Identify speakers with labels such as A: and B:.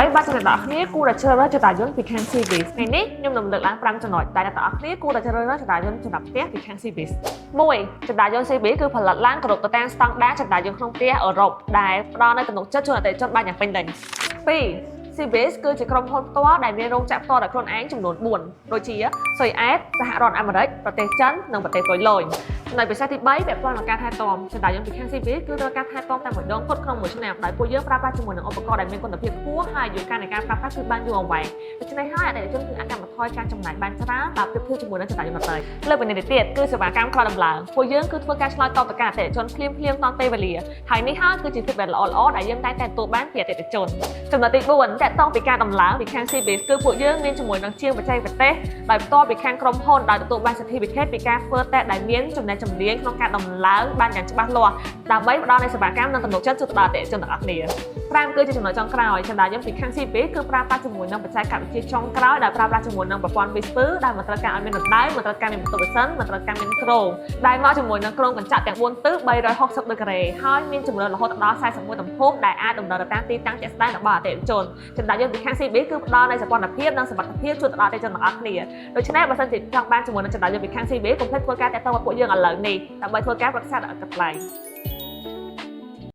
A: ហើយបាទសម្រាប់អ្នកគ្នាគួរតែជ្រើសរើសចតាយន្តពីខាង Cbase ថ្ងៃនេះខ្ញុំនឹងលើកឡើង5ចំណុចដែលអ្នកទាំងអស់គ្នាគួរតែជ្រើសរើសចតាយន្តសម្រាប់ផ្ទះពីខាង Cbase 1ចតាយន្ត Cbase គឺផលិតឡើងគោរពទៅតាមស្តង់ដារចតាយន្តក្នុងផ្ទះអឺរ៉ុបដែលផ្ដល់នូវទំនុកចិត្តជូនអតិថិជនបានយ៉ាងពេញលេញ2Cbase គឺជាក្រុមហ៊ុនផ្ទាល់ដែលមានរោងចក្រផ្ទាល់ដោយខ្លួនឯងចំនួន4ដូចជាស៊ុយអែតសហរដ្ឋអាមេរិកប្រទេសចិននិងប្រទេសប៉ូឡូញចំណុចពិសេសទី3ពាក់ព័ន្ធនឹងការថែទាំចតាយន្តពីខាង Cbase គឺត្រូវការថែទាំតែម្ដងគត់ក្នុងមួយឆ្នាំដោយពួកយើងប្រើប្រាស់ជាមួយនឹងឧបករណ៍ដែលមានគុណភាពខ្ពស់ហើយអាយុកាលនៃការប្រើប្រាស់គឺបានយូរអង្វែងដូច្នេះហើយអតិថិជនគឺអាចកាត់បន្ថយការចំណាយបានច្រើនបើប្រៀបធៀបជាមួយនឹងចតាយន្តដទៃលើពីនេះទៅទៀតគឺសេវាកម្មក្រោយដំឡើងពួកយើងគឺធ្វើការឆ្លើយតបទៅកាន់អតិថិជនភ្លាមៗតាមពេលវេលាហើយនេះហើយគឺជាភាពដែលល្អៗដែលយើងតែងតែទទួលបានពីអតិថិជនចំណុចទី4តាក់ទងពីការដំឡើងពីខាង Cbase គឺពួកយើងមានជាមួយនឹងជាងបច្ចេកទេសដោយផ្ទាល់ពីខាងក្រុមហ៊ុនដោយទទួលបាន certificate ពីការធ្វើតេស្តដែលមានចំណេះជំនាញក្នុងការដំឡើងបានយ៉ាងច្បាស់លាស់ដើម្បីផ្ដល់នូវសេវាកម្មនិងទំនុកចិត្តជូនដល់អតិថិជនទាំងអស់គ្នា5គឺជាចំណុចចុងក្រោយចតាយន្តពីខាង Cbase គឺប្រើប្រាស់ជាមួយនឹងបច្ចេកវិទ្យាចុងក្រោយដែលប្រើប្រាស់ជាមួយនឹងប្រព័ន្ធ Whisper ដែលមិនត្រូវការឲ្យមានរណ្ដៅមិនត្រូវការមានបន្ទប់សិនមិនត្រូវការមានគ្រោងដែលមកជាមួយនឹងគ្រោងកញ្ចក់ទាំង4ទិស360ដឺក្រេហើយមានជម្រៅរហូតដល់41ទំហំដែលអាចដំណើរទៅតាមទីតាំងជាក់ស្ដែងរបស់អតិថិជនចតាយន្តពីខាង Cbase គឺផ្ដល់នូវសោភ័ណភាពនិងសុវត្ថិភាពជូនដល់អតិថិជនទាំងអស់គ្នាដូច្នេះបើសិនជាចង់បានជាមួយនឹងចតាយន្តពីខាង Cbase កុំភ្លេចធ្វើការទាក់ទងមកពួកយើងឥឡូវនេះដើម្បីធ្វើការប្រឹក្សាដល់ឥតគិតថ្លៃ